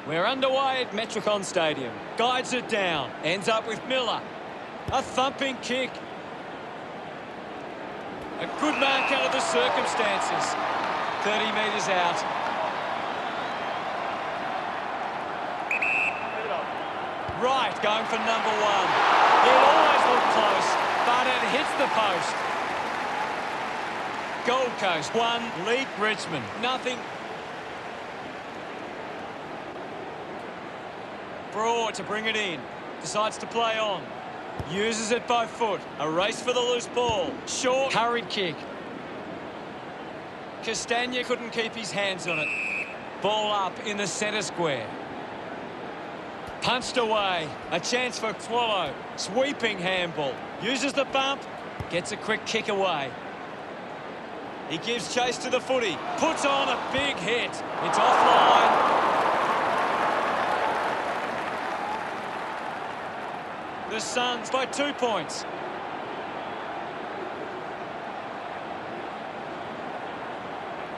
We're underway at Metricon Stadium. Guides it down. Ends up with Miller. A thumping kick. A good mark out of the circumstances. 30 metres out. Right, going for number one. It always looked close, but it hits the post. Gold Coast 1, lead Richmond nothing. Broad to bring it in. Decides to play on. Uses it by foot. A race for the loose ball. Short, hurried kick. Castagna couldn't keep his hands on it. Ball up in the centre square. Punched away. A chance for Swallow. Sweeping handball. Uses the bump. Gets a quick kick away. He gives chase to the footy. Puts on a big hit. It's offline. The Suns by 2 points.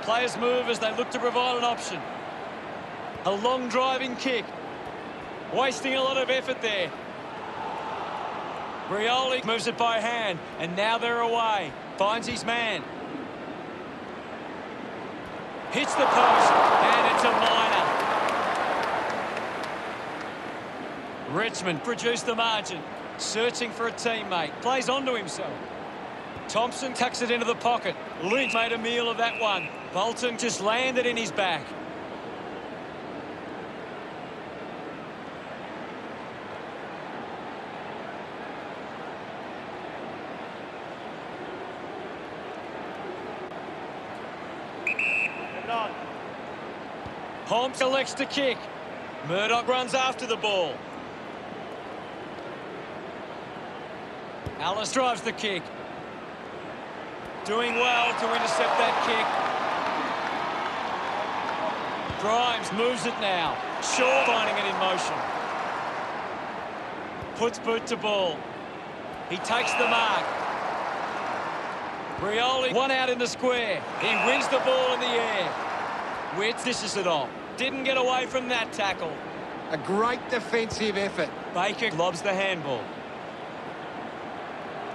Players move as they look to provide an option. A long driving kick. Wasting a lot of effort there. Brioli moves it by hand, and now they're away. Finds his man. Hits the post, and it's a minor. Richmond produced the margin. Searching for a teammate. Plays onto himself. Thompson tucks it into the pocket. Lynch made a meal of that one. Bolton just landed in his back. Holmes elects to kick. Murdoch runs after the ball. Alice drives the kick. Doing well to intercept that kick. Grimes moves it now. Shaw finding it in motion. Puts boot to ball. He takes the mark. Brioli, one out in the square. He wins the ball in the air. Witz dishes it off. Didn't get away from that tackle. A great defensive effort. Baker lobs the handball.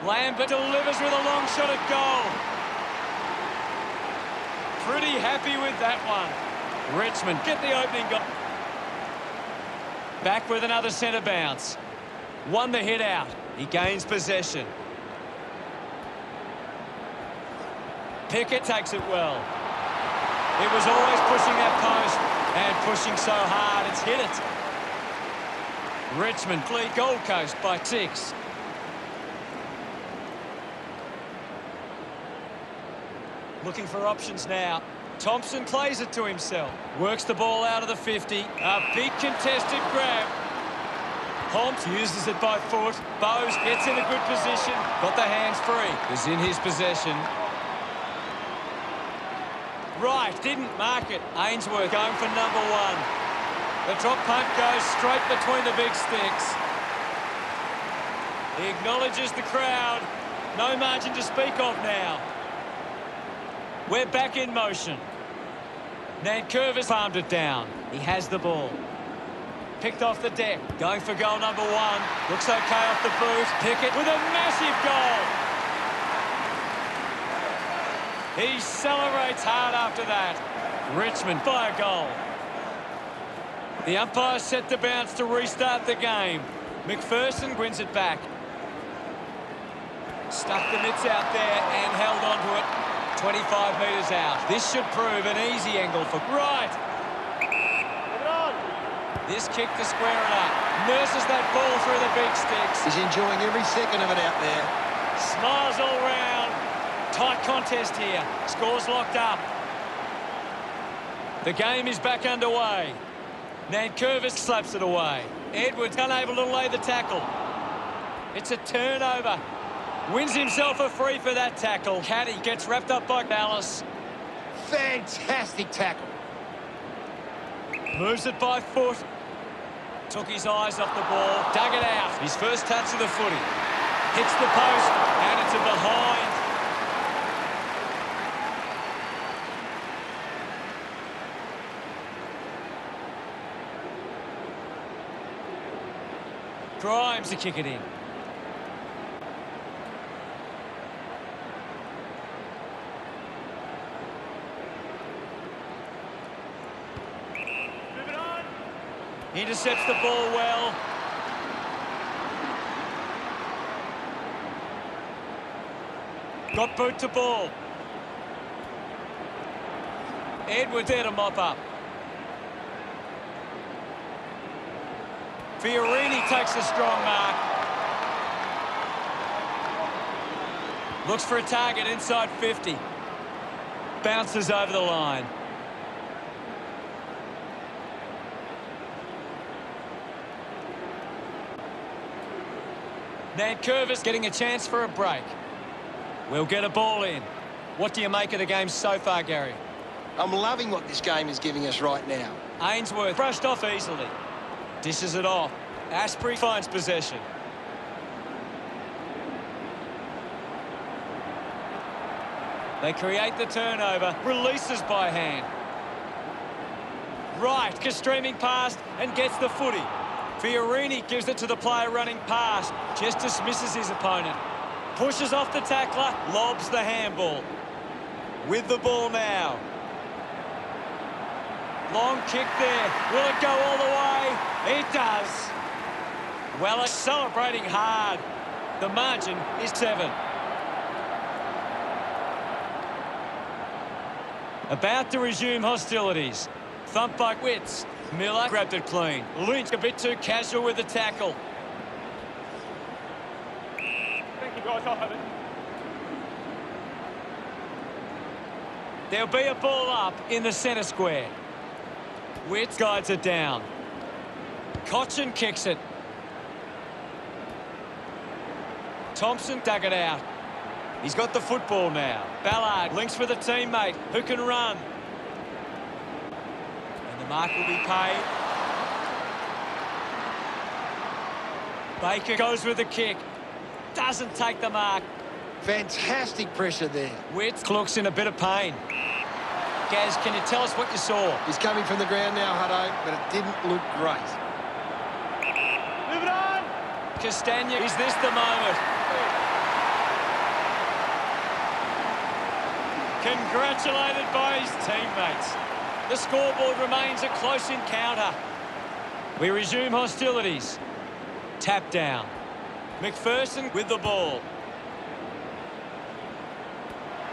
Lambert delivers with a long shot at goal. Pretty happy with that one. Richmond get the opening goal. Back with another centre bounce. Won the hit out. He gains possession. Pickett takes it well. It was always pushing that post and pushing so hard it's hit it. Richmond lead Gold Coast by 6. Looking for options now. Thompson plays it to himself. Works the ball out of the 50. A big contested grab. Holmes uses it by foot. Bowes gets in a good position. Got the hands free. Is in his possession. Right, didn't mark it. Ainsworth going for number one. The drop punt goes straight between the big sticks. He acknowledges the crowd. No margin to speak of now. We're back in motion. Nankervis palmed it down. He has the ball. Picked off the deck. Going for goal number one. Looks okay off the boot. Pickett with a massive goal. He celebrates hard after that. Richmond by a goal. The umpire set the bounce to restart the game. McPherson wins it back. Stuck the mitts out there and held onto it. 25 metres out. This should prove an easy angle for... Right. This kick to square it up. Nurses that ball through the big sticks. He's enjoying every second of it out there. Smiles all round. Tight contest here. Scores locked up. The game is back underway. Nankervis slaps it away. Edwards unable to lay the tackle. It's a turnover. Wins himself a free for that tackle. Caddy gets wrapped up by Dallas. Fantastic tackle. Moves it by foot. Took his eyes off the ball. Dug it out. His first touch of the footy. Hits the post. And it's a behind. Grimes to kick it in. Move it on. Intercepts the ball well. Got boot to ball. Edwards there to mop up. Fiorini takes a strong mark. Looks for a target inside 50. Bounces over the line. Nankervis getting a chance for a break. We'll get a ball in. What do you make of the game so far, Gary? I'm loving what this game is giving us right now. Ainsworth brushed off easily. Dishes it off. Asprey finds possession. They create the turnover. Releases by hand. Right, streaming past and gets the footy. Fiorini gives it to the player running past. Just dismisses his opponent. Pushes off the tackler. Lobs the handball. With the ball now. Long kick there. Will it go all the way? It does. Well, it's celebrating hard. The margin is 7. About to resume hostilities. Thump by Witts. Miller grabbed it clean. Lynch a bit too casual with the tackle. Thank you, guys. I'll have it. There'll be a ball up in the centre square. Witts guides it down. Cochin kicks it. Thompson dug it out. He's got the football now. Ballard links with a teammate who can run. And the mark will be paid. Baker goes with the kick. Doesn't take the mark. Fantastic pressure there. Witts looks in a bit of pain. Gaz, can you tell us what you saw? He's coming from the ground now, Hutto, but it didn't look great. Move it on. Castagna, is this the moment? Congratulated by his teammates. The scoreboard remains a close encounter. We resume hostilities. Tap down. McPherson with the ball.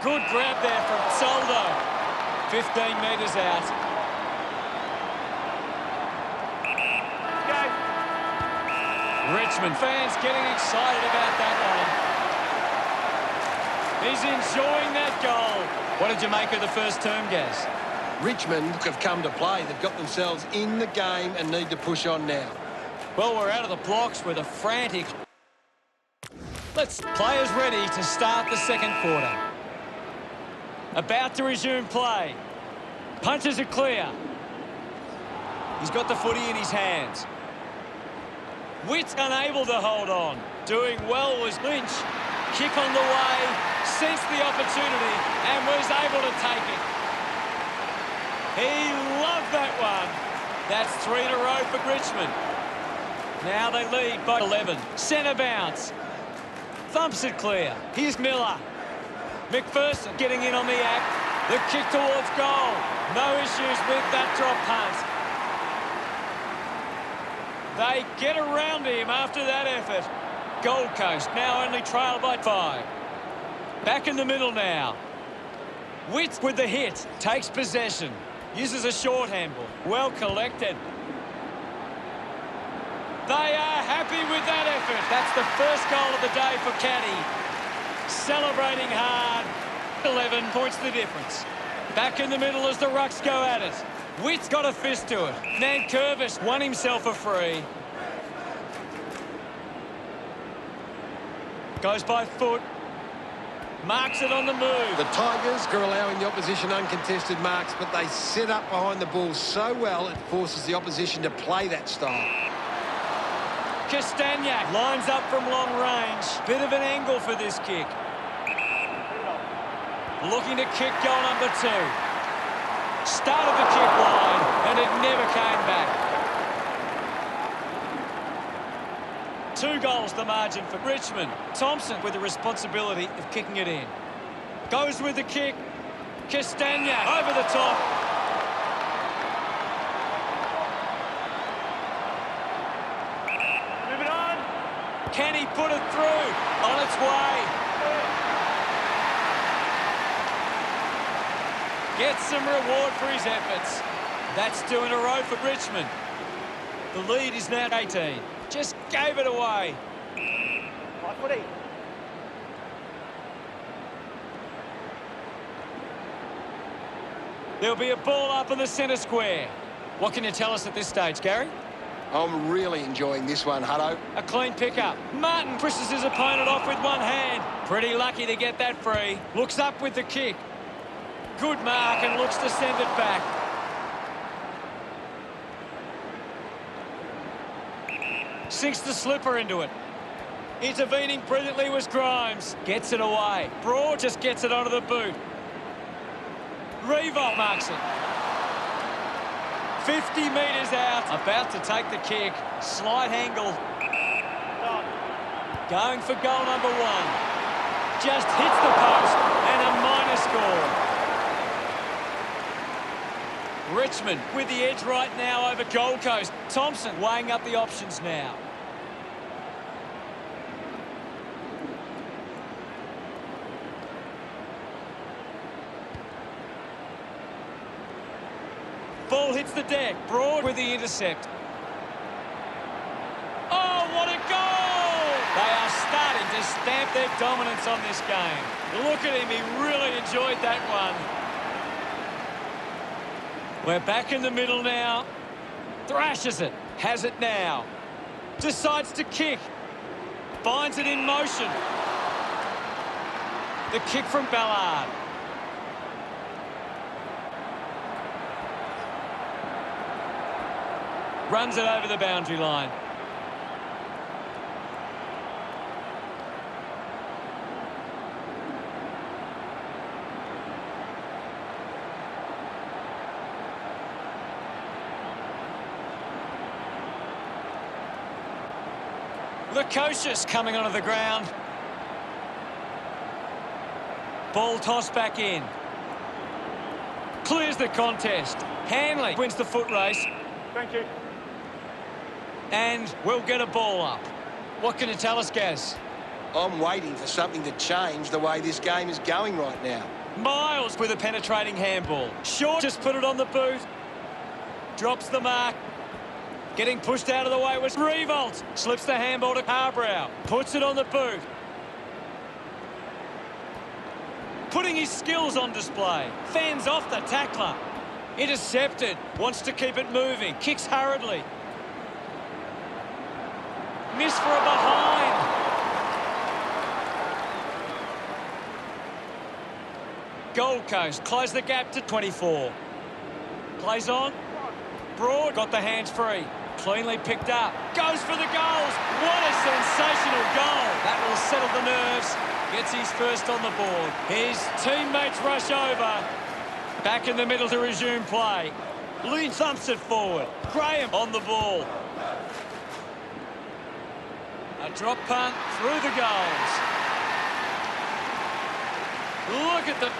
Good grab there from Soldo. 15 metres out. Go. Richmond fans getting excited about that one. He's enjoying that goal. What did you make of the first term, Gaz? Richmond have come to play. They've got themselves in the game and need to push on now. Well, we're out of the blocks with a frantic... Players ready to start the second quarter. About to resume play. Punches it clear. He's got the footy in his hands. Witt's unable to hold on. Doing well was Lynch. Kick on the way. Sensed the opportunity and was able to take it. He loved that one. That's 3 in a row for Richmond. Now they lead by 11. Centre bounce. Thumps it clear. Here's Miller. McPherson getting in on the act. The kick towards goal. No issues with that drop punt. They get around him after that effort. Gold Coast now only trail by 5. Back in the middle now. Witt with the hit. Takes possession. Uses a short handball. Well collected. They are happy with that effort. That's the first goal of the day for Caddy. Celebrating hard. 11 points the difference. Back in the middle as the Rucks go at it. Witt's got a fist to it. Nankervis won himself a free. Goes by foot. Marks it on the move. The Tigers are allowing the opposition uncontested marks, but they set up behind the ball so well it forces the opposition to play that style. Castagna lines up from long range. Bit of an angle for this kick. Looking to kick goal number 2. Started the kick wide, and it never came back. 2 goals the margin for Richmond. Thompson with the responsibility of kicking it in. Goes with the kick. Castagna over the top. Move it on. Can he put it through? On its way. Gets some reward for his efforts. That's 2 in a row for Richmond. The lead is now 18. Just gave it away. Right footy. There'll be a ball up in the centre square. What can you tell us at this stage, Gary? I'm really enjoying this one, Hutto. A clean pickup. Martin pushes his opponent off with one hand. Pretty lucky to get that free. Looks up with the kick. Good mark and looks to send it back. Sinks the slipper into it. Intervening brilliantly was Grimes. Gets it away. Broad just gets it onto the boot. Revolt marks it. 50 metres out. About to take the kick. Slight angle. Going for goal number 1. Just hits the post and a minor score. Richmond with the edge right now over Gold Coast. Thompson weighing up the options now. Ball hits the deck. Broad with the intercept. Oh, what a goal! They are starting to stamp their dominance on this game. Look at him. He really enjoyed that one. We're back in the middle now. Thrashes it. Has it now. Decides to kick. Finds it in motion. The kick from Ballard. Runs it over the boundary line. Lukosius coming onto the ground. Ball tossed back in. Clears the contest. Hanley wins the foot race. Thank you. And we'll get a ball up. What can you tell us, Gaz? I'm waiting for something to change the way this game is going right now. Miles with a penetrating handball. Short just put it on the boot. Drops the mark. Getting pushed out of the way was Revolt. Slips the handball to Harbrow. Puts it on the boot. Putting his skills on display. Fends off the tackler. Intercepted. Wants to keep it moving. Kicks hurriedly. Miss for a behind. Gold Coast close the gap to 24. Plays on. Broad got the hands free. Cleanly picked up. Goes for the goals. What a sensational goal. That will settle the nerves. Gets his first on the board. His teammates rush over. Back in the middle to resume play. Lee thumps it forward. Graham on the ball. A drop punt through the goals. Look at the...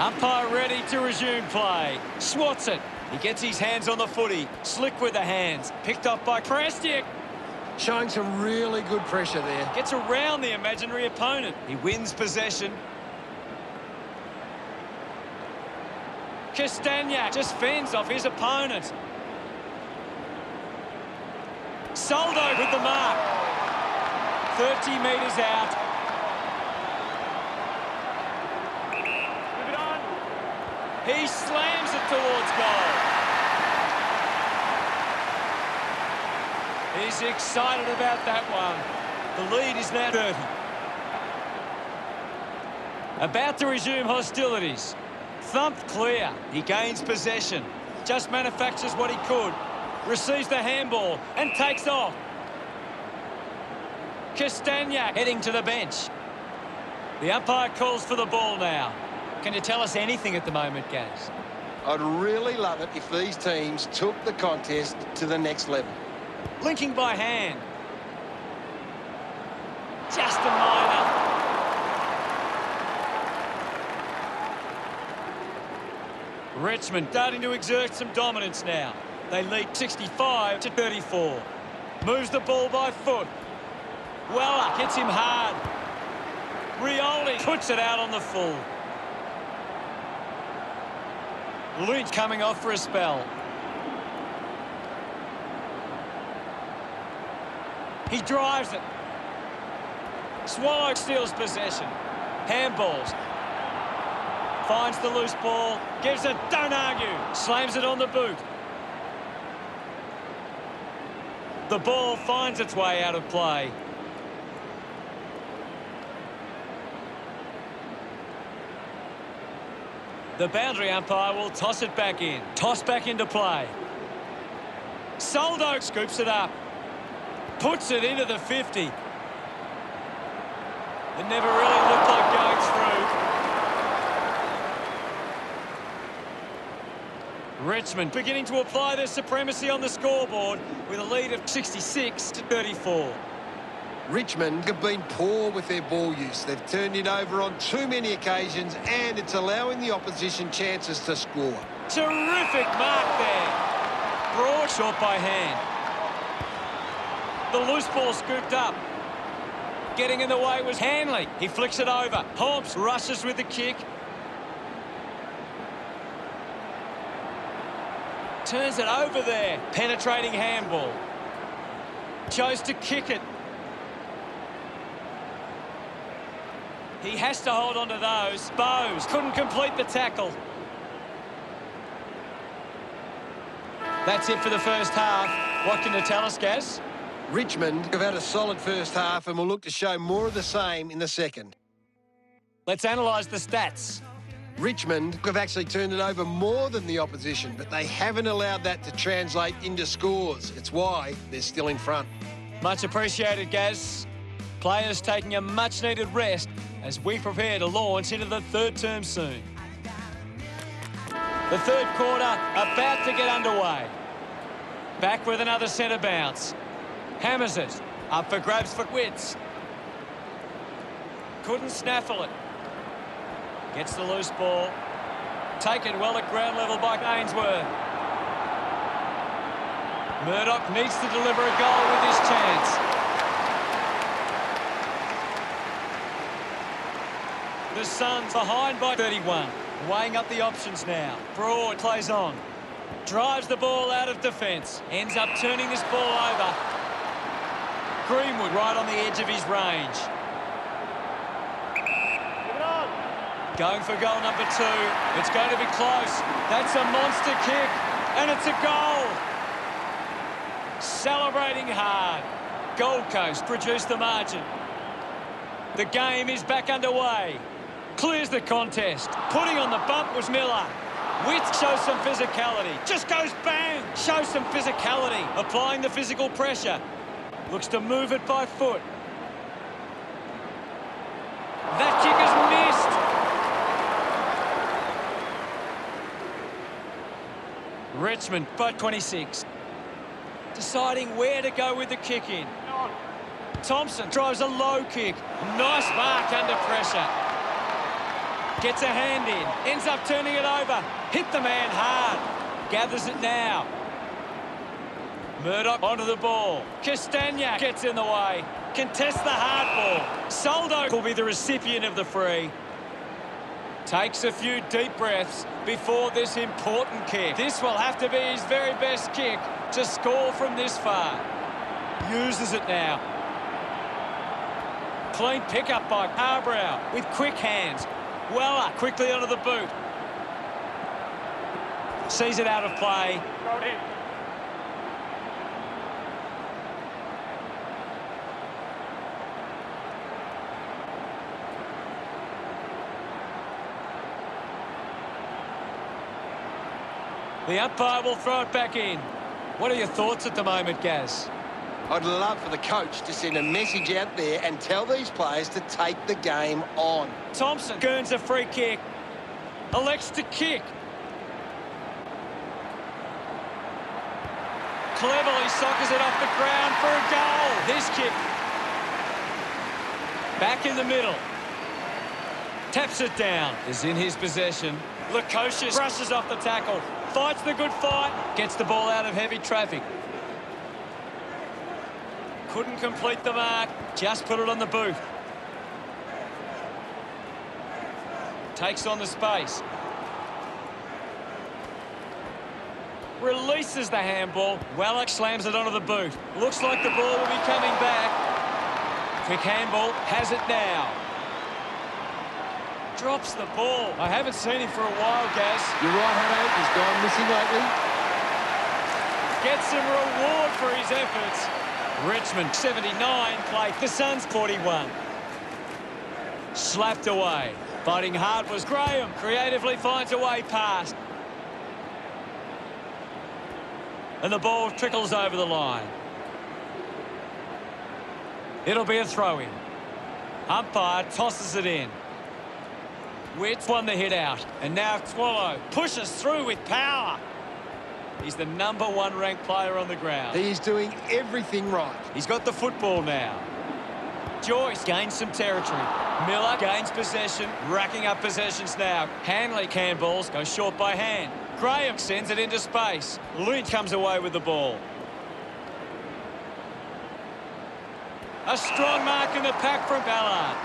Umpire ready to resume play. Swats it. He gets his hands on the footy. Slick with the hands. Picked up by Prestiak. Showing some really good pressure there. Gets around the imaginary opponent. He wins possession. Castagna just fends off his opponent. Soldo with the mark. 30 metres out. Move it on. He slams it towards goal. He's excited about that one. The lead is now 30. About to resume hostilities. Thumped clear. He gains possession. Just manufactures what he could. Receives the handball and takes off. Castagna heading to the bench. The umpire calls for the ball now. Can you tell us anything at the moment, Gaz? I'd really love it if these teams took the contest to the next level. Linking by hand. Just a minor. Richmond starting to exert some dominance now. They lead 65-34. Moves the ball by foot. Weller hits him hard. Rioli puts it out on the full. Lynch coming off for a spell. He drives it. Swallow steals possession. Handballs. Finds the loose ball. Gives it, don't argue. Slams it on the boot. The ball finds its way out of play. The boundary umpire will toss it back in. Toss back into play. Soldo scoops it up. Puts it into the 50. It never really looked like going through. Richmond beginning to apply their supremacy on the scoreboard with a lead of 66-34. Richmond have been poor with their ball use. They've turned it over on too many occasions, and it's allowing the opposition chances to score. Terrific mark there. Broad shot by hand. The loose ball scooped up. Getting in the way was Hanley. He flicks it over. Hobbs rushes with the kick. Turns it over there. Penetrating handball. Chose to kick it. He has to hold on to those. Bowes couldn't complete the tackle. That's it for the first half. What can you tell us, Gaz? Richmond have had a solid first half and will look to show more of the same in the second. Let's analyse the stats. Richmond have actually turned it over more than the opposition, but they haven't allowed that to translate into scores. It's why they're still in front. Much appreciated, Gaz. Players taking a much-needed rest as we prepare to launch into the third term soon. The third quarter about to get underway. Back with another centre bounce. Hammers it. Up for grabs for Witts. Couldn't snaffle it. Gets the loose ball. Taken well at ground level by Ainsworth. Murdoch needs to deliver a goal with this chance. The Suns behind by 31. Weighing up the options now. Broad plays on. Drives the ball out of defence. Ends up turning this ball over. Greenwood right on the edge of his range. Going for goal number 2. It's going to be close. That's a monster kick. And it's a goal. Celebrating hard. Gold Coast produced the margin. The game is back underway. Clears the contest. Putting on the bump was Miller. Witt shows some physicality. Just goes bang. Shows some physicality. Applying the physical pressure. Looks to move it by foot. That kick is missed. Richmond by 26. Deciding where to go with the kick in. Thompson drives a low kick. Nice mark under pressure. Gets a hand in. Ends up turning it over. Hit the man hard. Gathers it now. Murdoch onto the ball. Castagna gets in the way. Contests the hard ball. Soldo will be the recipient of the free. Takes a few deep breaths before this important kick. This will have to be his very best kick to score from this far. Uses it now. Clean pickup by Harbrow with quick hands. Weller quickly onto the boot. Sees it out of play. The umpire will throw it back in. What are your thoughts at the moment, Gaz? I'd love for the coach to send a message out there and tell these players to take the game on. Thompson earns a free kick. Elects to kick. Cleverly soccers it off the ground for a goal. This kick. Back in the middle. Taps it down. Is in his possession. Lukosius brushes off the tackle. Fights the good fight. Gets the ball out of heavy traffic. Couldn't complete the mark. Just put it on the boot. Takes on the space. Releases the handball. Wallach slams it onto the boot. Looks like the ball will be coming back. Quick handball. Has it now. Drops the ball. I haven't seen him for a while, Gaz. You're right, Hannah. He's gone missing lately. Gets some reward for his efforts. Richmond 79 play. The Suns 41. Slapped away. Fighting hard was Graham. Creatively finds a way past. And the ball trickles over the line. It'll be a throw-in. Umpire tosses it in. Witt won the hit out. And now Swallow pushes through with power. He's the #1 ranked player on the ground. He's doing everything right. He's got the football now. Joyce gains some territory. Miller gains possession, racking up possessions now. Hanley handballs, goes short by hand. Graham sends it into space. Lynch comes away with the ball. A strong mark in the pack from Ballard.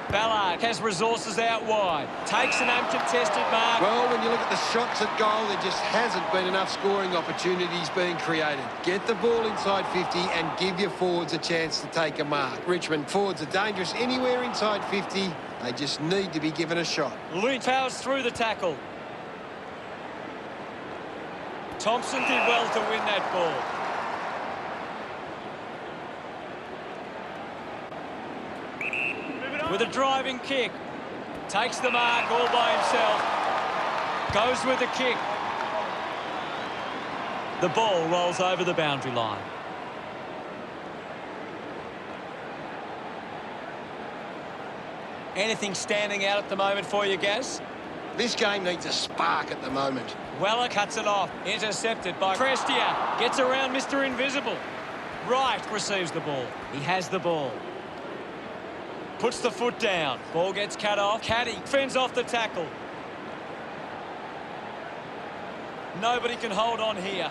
Ballard has resources out wide. Takes an uncontested mark. Well, when you look at the shots at goal, there just hasn't been enough scoring opportunities being created. Get the ball inside 50 and give your forwards a chance to take a mark. Richmond forwards are dangerous anywhere inside 50. They just need to be given a shot. Lynch powers through the tackle. Thompson did well to win that ball. With a driving kick. Takes the mark all by himself. Goes with the kick. The ball rolls over the boundary line. Anything standing out at the moment for you, Gaz? This game needs a spark at the moment. Weller cuts it off. Intercepted by Prestia. Gets around Mr. Invisible. Wright receives the ball. He has the ball. Puts the foot down. Ball gets cut off. Caddy fends off the tackle. Nobody can hold on here.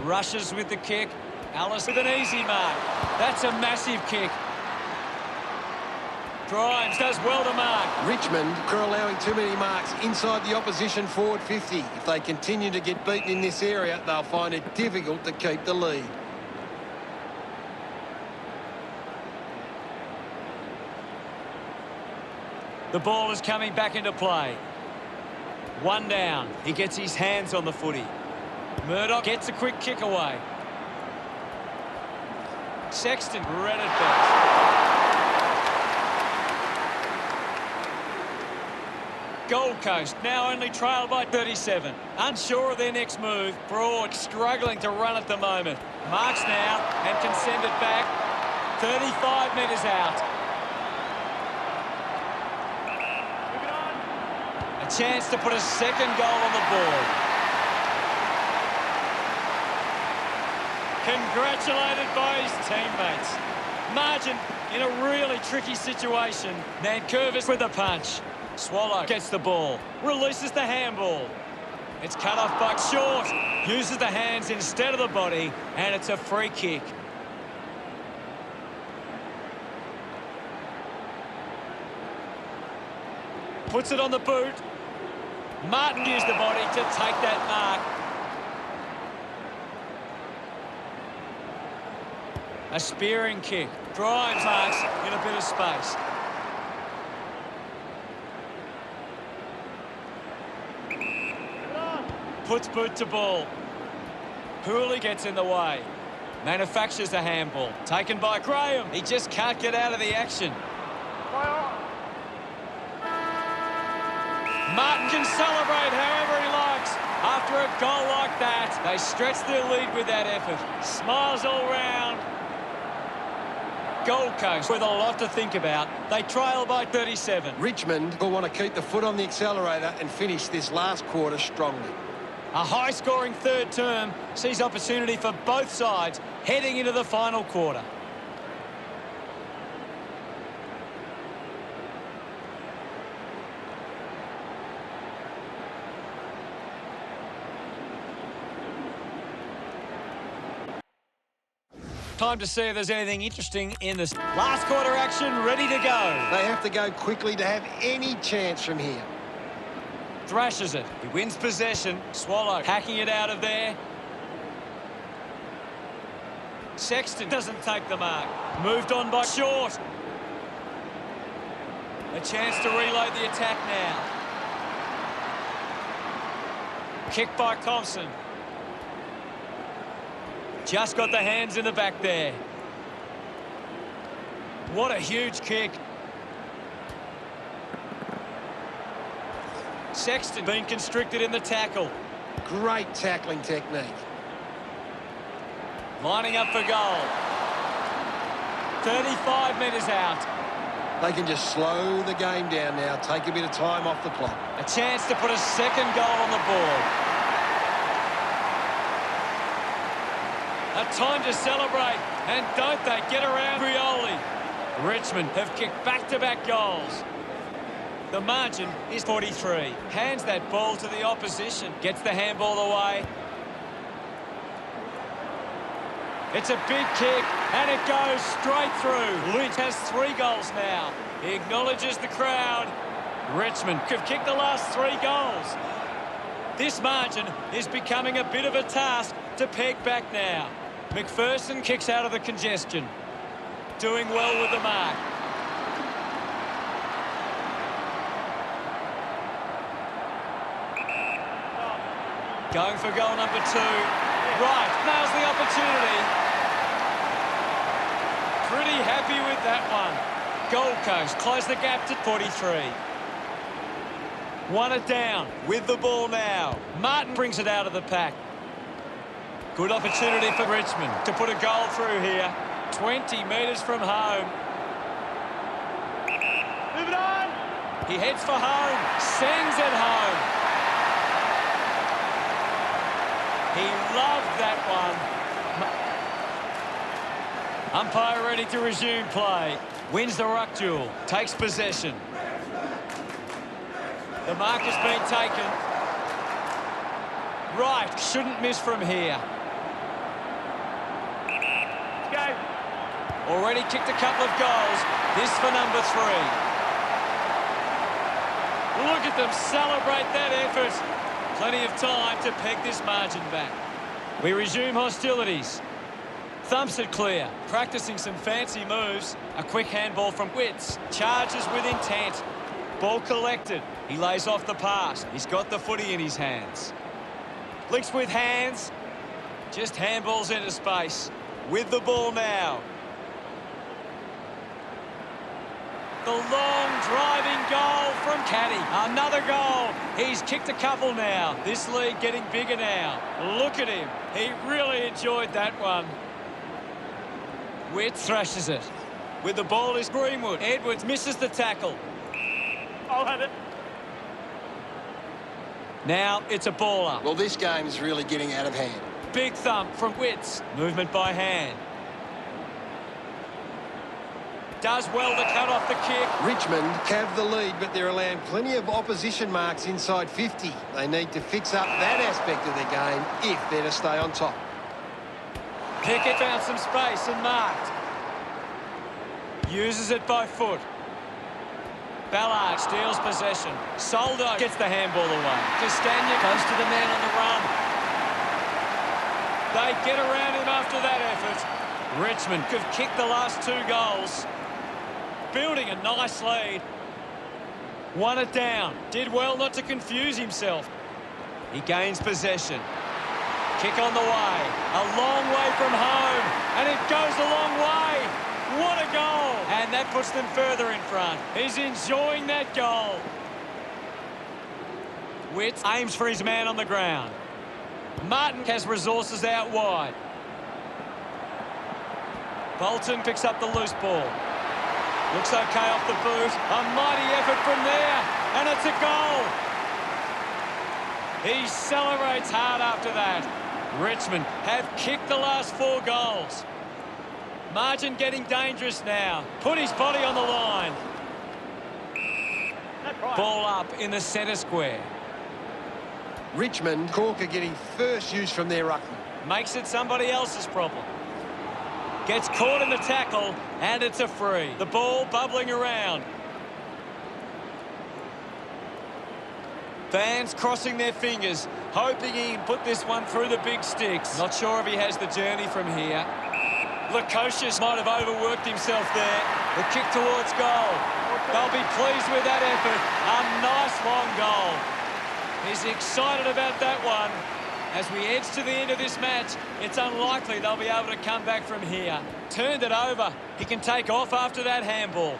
Rushes with the kick. Ellis with an easy mark. That's a massive kick. Grimes does well to mark. Richmond are allowing too many marks inside the opposition forward 50. If they continue to get beaten in this area, they'll find it difficult to keep the lead. The ball is coming back into play. One down. He gets his hands on the footy. Murdoch gets a quick kick away. Sexton read it back. Gold Coast now only trailed by 37. Unsure of their next move. Broad struggling to run at the moment. Marks now and can send it back. 35 metres out. A chance to put a second goal on the board. Congratulated by his teammates. Margin in a really tricky situation. Nankervis with a punch. Swallow gets the ball. Releases the handball. It's cut off by Short. Uses the hands instead of the body. And it's a free kick. Puts it on the boot. Martin used the body to take that mark. A spearing kick. Grimes marks in a bit of space. Puts boot to ball. Hooley gets in the way. Manufactures a handball. Taken by Graham. He just can't get out of the action. Martin can celebrate however he likes. After a goal like that, they stretch their lead with that effort. Smiles all round. Gold Coast with a lot to think about. They trail by 37. Richmond will want to keep the foot on the accelerator and finish this last quarter strongly. A high-scoring third term sees opportunity for both sides heading into the final quarter. Time to see if there's anything interesting in this last quarter action. Ready to go. They have to go quickly to have any chance from here. Thrashes it. He wins possession. Swallow hacking it out of there. Sexton doesn't take the mark. Moved on by Short. A chance to reload the attack now. Kick by Thompson. Just got the hands in the back there. What a huge kick. Sexton being constricted in the tackle. Great tackling technique. Lining up for goal. 35 metres out. They can just slow the game down now, take a bit of time off the clock. A chance to put a second goal on the board. A time to celebrate, and don't they get around Rioli. Richmond have kicked back-to-back goals. The margin is 43. Hands that ball to the opposition. Gets the handball away. It's a big kick, and it goes straight through. Lynch has 3 goals now. He acknowledges the crowd. Richmond have kicked the last 3 goals. This margin is becoming a bit of a task to peg back now. McPherson kicks out of the congestion. Doing well with the mark. Going for goal number 2. Right, nails the opportunity. Pretty happy with that one. Gold Coast close the gap to 43. 1 down with the ball now. Martin brings it out of the pack. Good opportunity for Richmond to put a goal through here. 20 metres from home. Move it on! He heads for home. Sends it home. He loved that one. Umpire ready to resume play. Wins the ruck duel. Takes possession. The mark has been taken. Right, shouldn't miss from here. Go! Already kicked a couple of goals. This for number 3. Look at them celebrate that effort. Plenty of time to peg this margin back. We resume hostilities. Thumps it clear. Practicing some fancy moves. A quick handball from Witts. Charges with intent. Ball collected. He lays off the pass. He's got the footy in his hands. Flicks with hands. Just handballs into space. With the ball now. The long driving goal from Caddy. Another goal. He's kicked a couple now. This lead getting bigger now. Look at him. He really enjoyed that one. Witt thrashes it. With the ball is Greenwood. Edwards misses the tackle. I'll have it. Now it's a ball up. Well, this game is really getting out of hand. Big thump from Witts. Movement by hand. Does well to cut off the kick. Richmond have the lead, but they're allowing plenty of opposition marks inside 50. They need to fix up that aspect of their game if they're to stay on top. Pickett found some space and marked. Uses it by foot. Ballard steals possession. Soldo gets the handball away. Castagna goes to the man on the run. They get around him after that effort. Richmond have kicked the last 2 goals. Building a nice lead. 1 down. Did well not to confuse himself. He gains possession. Kick on the way. A long way from home. And it goes a long way. What a goal. And that puts them further in front. He's enjoying that goal. Witt aims for his man on the ground. Martin has resources out wide. Bolton picks up the loose ball. Looks okay off the boot. A mighty effort from there. And it's a goal. He celebrates hard after that. Richmond have kicked the last 4 goals. Margin getting dangerous now. Put his body on the line. Ball up in the centre square. Richmond, Cork are getting first use from their ruckman. Makes it somebody else's problem. Gets caught in the tackle, and it's a free. The ball bubbling around. Fans crossing their fingers, hoping he can put this one through the big sticks. Not sure if he has the journey from here. Lukosius might have overworked himself there. The kick towards goal. They'll be pleased with that effort. A nice long goal. He's excited about that one. As we edge to the end of this match, it's unlikely they'll be able to come back from here. Turned it over. He can take off after that handball.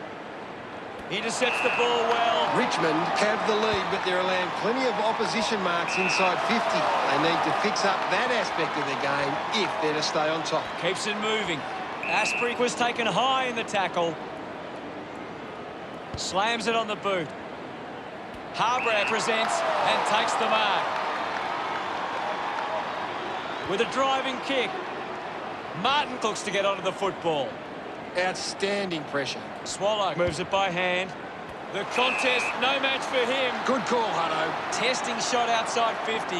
Intercepts the ball well. Richmond have the lead, but they're allowing plenty of opposition marks inside 50. They need to fix up that aspect of their game if they're to stay on top. Keeps it moving. Asprey was taken high in the tackle. Slams it on the boot. Harbrow presents and takes the mark. With a driving kick. Martin looks to get onto the football. Outstanding pressure. Swallow moves it by hand. The contest, no match for him. Good call, Hutto. Testing shot outside 50.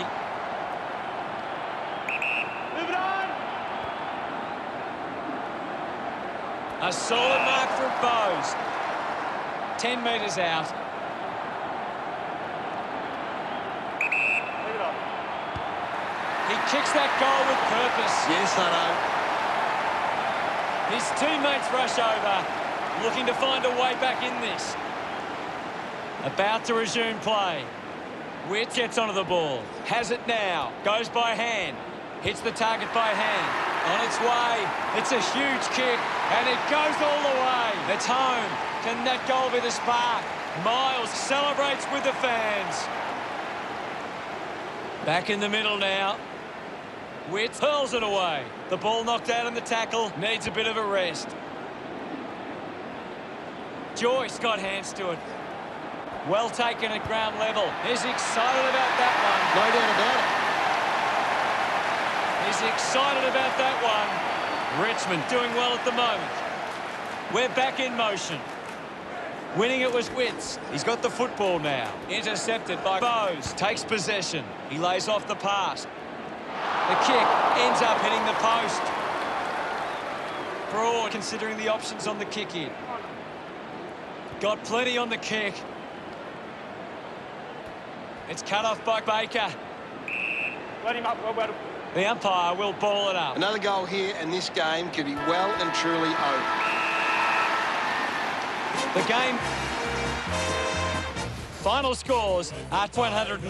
Move it on. A solid mark from Bowes. 10 metres out. Leave it on. He kicks that goal with purpose. Yes, Hutto. His teammates rush over, looking to find a way back in this. About to resume play. Witt gets onto the ball. Has it now. Goes by hand. Hits the target by hand. On its way. It's a huge kick, and it goes all the way. It's home. Can that goal be the spark? Miles celebrates with the fans. Back in the middle now. Witt hurls it away. The ball knocked out in the tackle. Needs a bit of a rest. Joyce got hands to it. Well taken at ground level. He's excited about that one. No doubt about it. He's excited about that one. Richmond doing well at the moment. We're back in motion. Winning it was Witts. He's got the football now. Intercepted by Bowes. Takes possession. He lays off the pass. The kick ends up hitting the post. Broad considering the options on the kick in. Got plenty on the kick. It's cut off by Baker. Let him up. Well. The umpire will ball it up. Another goal here, and this game could be well and truly over. The game. Final scores are 100.